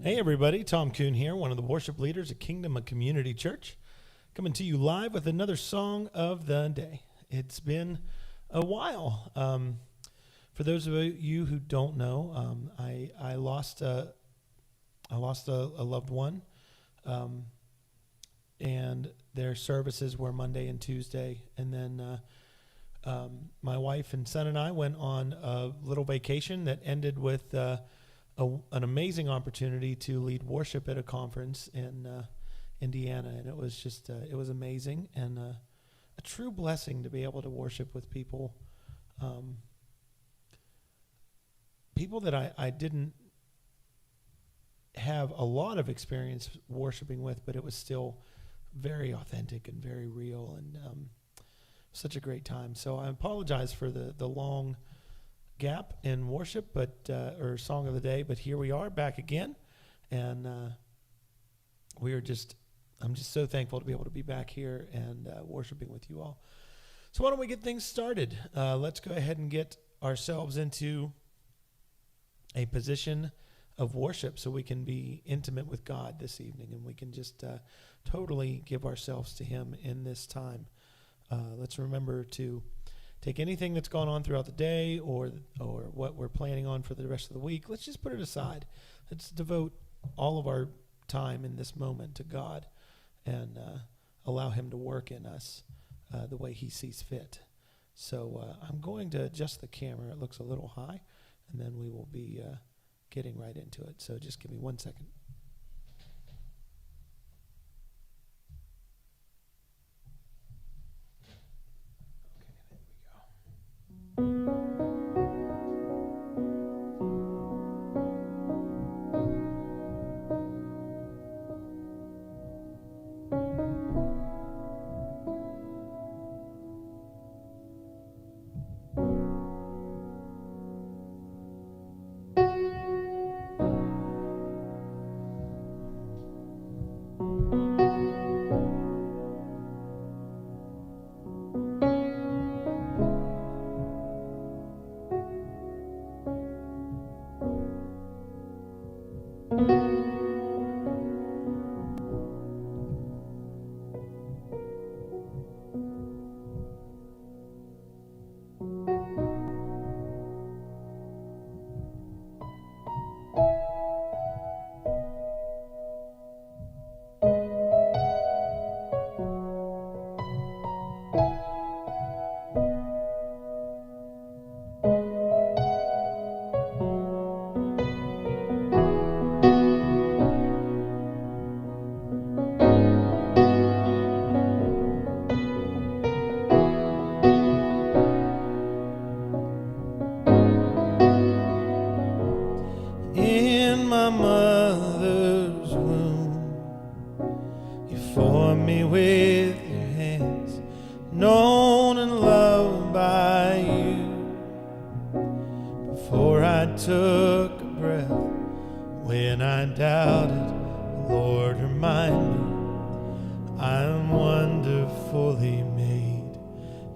Hey everybody, Tom Kuhn here, one of the worship leaders at Kingdom of Community Church, coming to you live with another song of the day. It's been a while. For those of you who don't know, I lost a loved one, and their services were Monday and Tuesday, and then my wife and son and I went on a little vacation that ended with an amazing opportunity to lead worship at a conference in Indiana, and it was just it was amazing and a true blessing to be able to worship with people that I didn't have a lot of experience worshiping with, but it was still very authentic and very real, and such a great time. So I apologize for the long gap in worship, but or song of the day, but here we are back again, and I'm just so thankful to be able to be back here and worshiping with you all. So why don't we get things started? Let's go ahead and get ourselves into a position of worship so we can be intimate with God this evening, and we can just totally give ourselves to Him in this time. Let's remember to take anything that's gone on throughout the day or what we're planning on for the rest of the week. Let's just put it aside. Let's devote all of our time in this moment to God and allow Him to work in us the way He sees fit. So I'm going to adjust the camera. It looks a little high, and then we will be getting right into it. So just give me 1 second.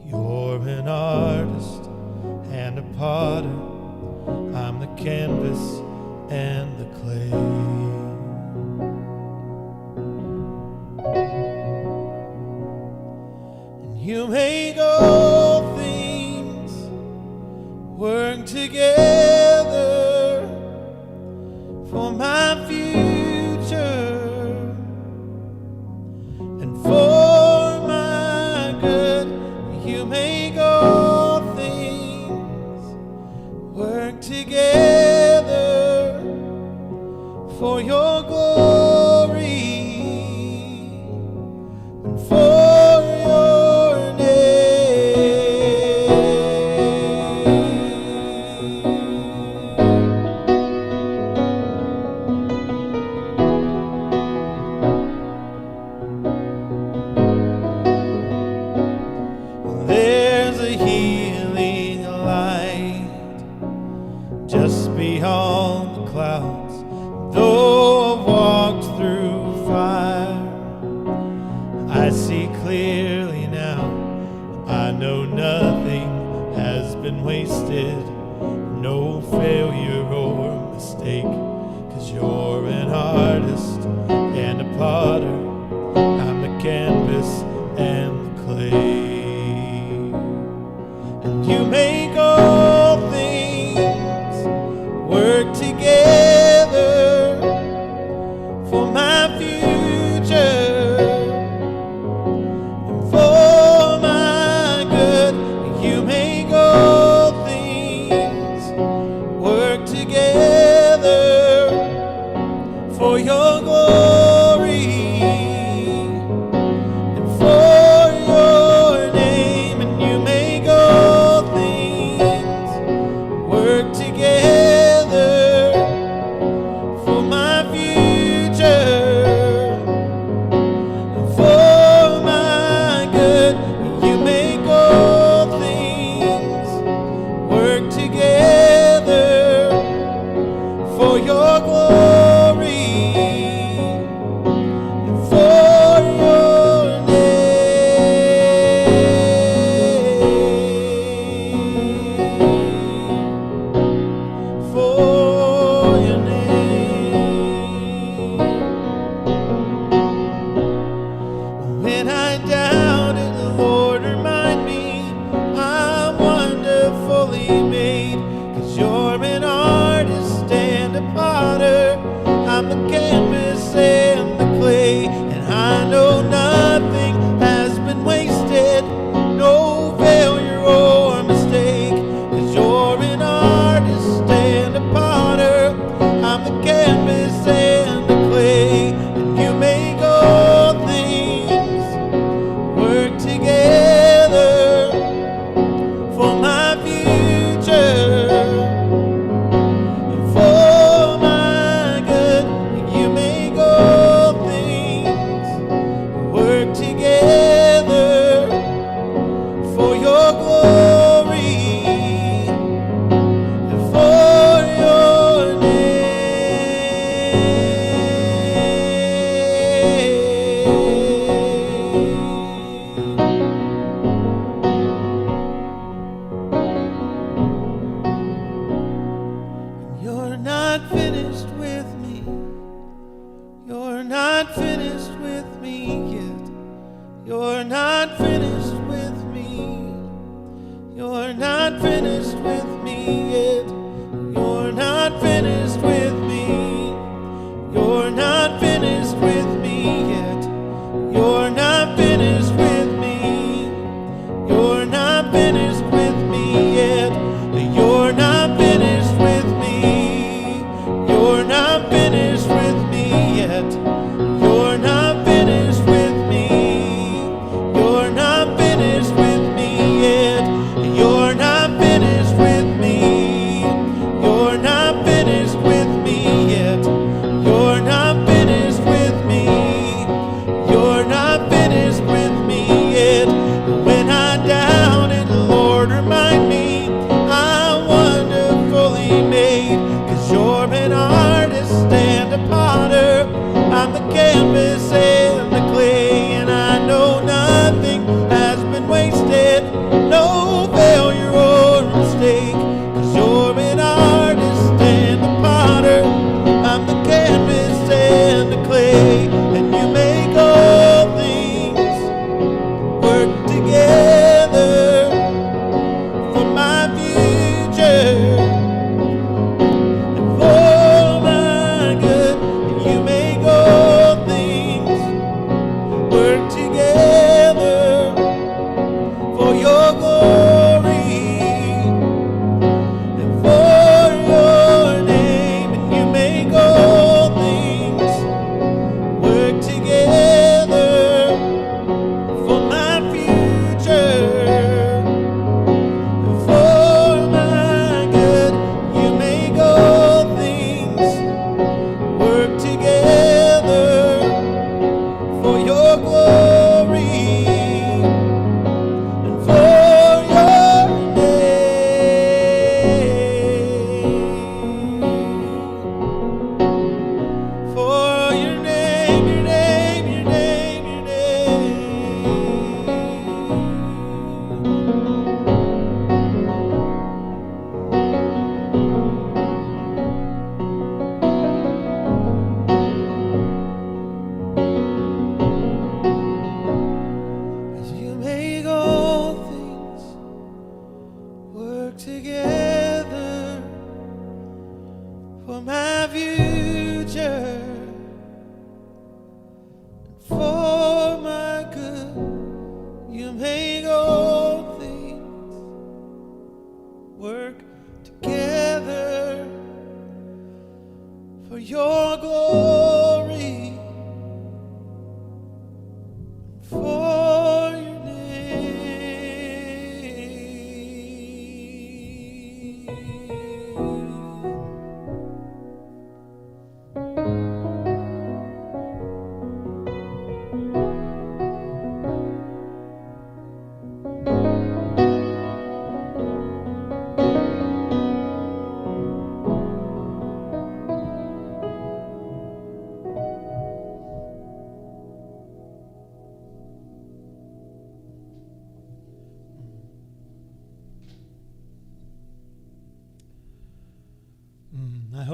You're an artist and a potter. I'm the canvas and the clay. And you make all things work together for my future and for my good. You make all things work together for your glory and for your name. There's a healing light just beyond the clouds. Though I've walked through fire, I see clearly now. I know nothing has been wasted, no failure or mistake. 'Cause you're an artist and a potter, I'm the canvas and the clay. And you make all things work together for my future and for my good. You make all things work together for your glory and for your name. And you make all things work together for my future and for my good. You make all things work together for your glory and for your name. For your name. When I doubted, the Lord remind me I'm wonderfully made. 'Cause you're an artist and a potter, I'm the canvas and the clay. And I know nothing has been wasted, no failure or mistake. 'Cause you're an artist and a potter, I'm the canvas and the clay. And you make all things work together for my future and for my good. You make all things work together for your glory and for your name. You're not finished with me. You're not finished with me yet. You're not finished with me. You're not finished with me yet. You're not finished with me. You're not finished with me yet. You're not finished with me. You're not finished with me yet. You're not finished with me. You're not finished with me yet. You're not finished with me. You're not finished with me yet. You're not finished with me. You're not finished with me yet. You're not finished with me. You're not finished with me yet. When I doubted, the Lord remind me I'm wonderfully made. 'Cause you're an artist and a potter, I'm the canvas and the clay. And I know nothing has been wasted, no failure or mistake. 'Cause you're an artist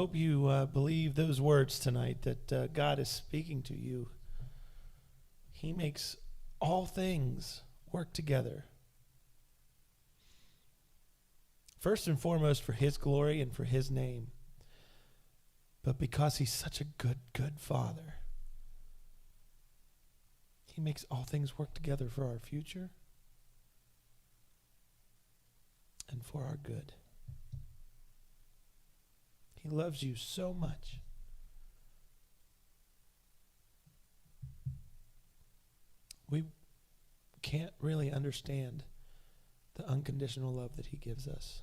hope you believe those words tonight, that God is speaking to you. He makes all things work together. First and foremost for his glory and for his name. But because he's such a good, good Father, he makes all things work together for our future and for our good. He loves you so much. We can't really understand the unconditional love that he gives us.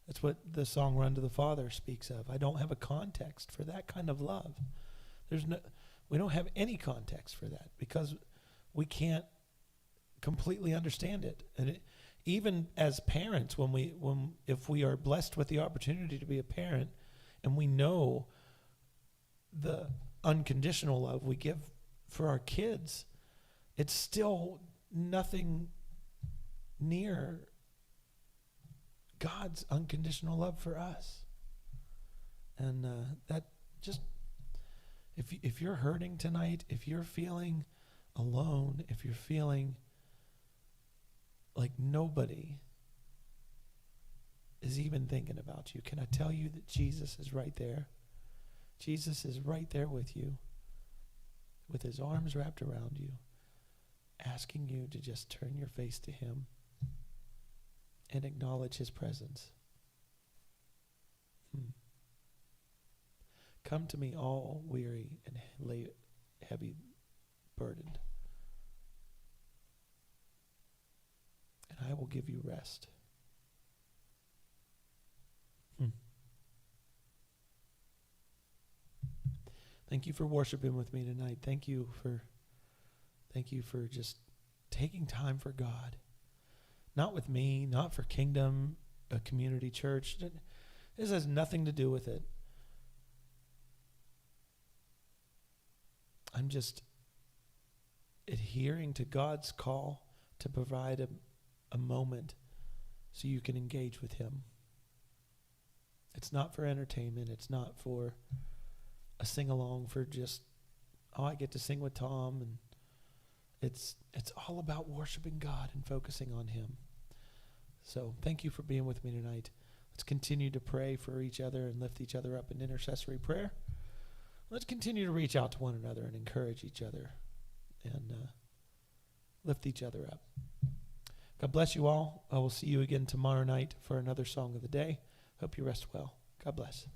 That's what the song Run to the Father speaks of. I don't have a context for that kind of love. We don't have any context for that because we can't completely understand it. And even as parents, if we are blessed with the opportunity to be a parent and we know the unconditional love we give for our kids, it's still nothing near God's unconditional love for us. And that just, if you're hurting tonight, if you're feeling alone, if you're feeling like nobody is even thinking about you, can I tell you that Jesus is right there? Jesus is right there with you, with his arms wrapped around you, asking you to just turn your face to him and acknowledge his presence. Come to me all weary and heavy burdened, and I will give you rest. Thank you for worshiping with me tonight. Thank you for just taking time for God. Not with me, not for Kingdom, a community church. This has nothing to do with it. I'm just adhering to God's call to provide a moment so you can engage with him. It's not for entertainment. It's not for a sing-along for just, I get to sing with Tom. And it's all about worshiping God and focusing on him. So thank you for being with me tonight. Let's continue to pray for each other and lift each other up in intercessory prayer. Let's continue to reach out to one another and encourage each other and lift each other up. God bless you all. I will see you again tomorrow night for another song of the day. Hope you rest well. God bless.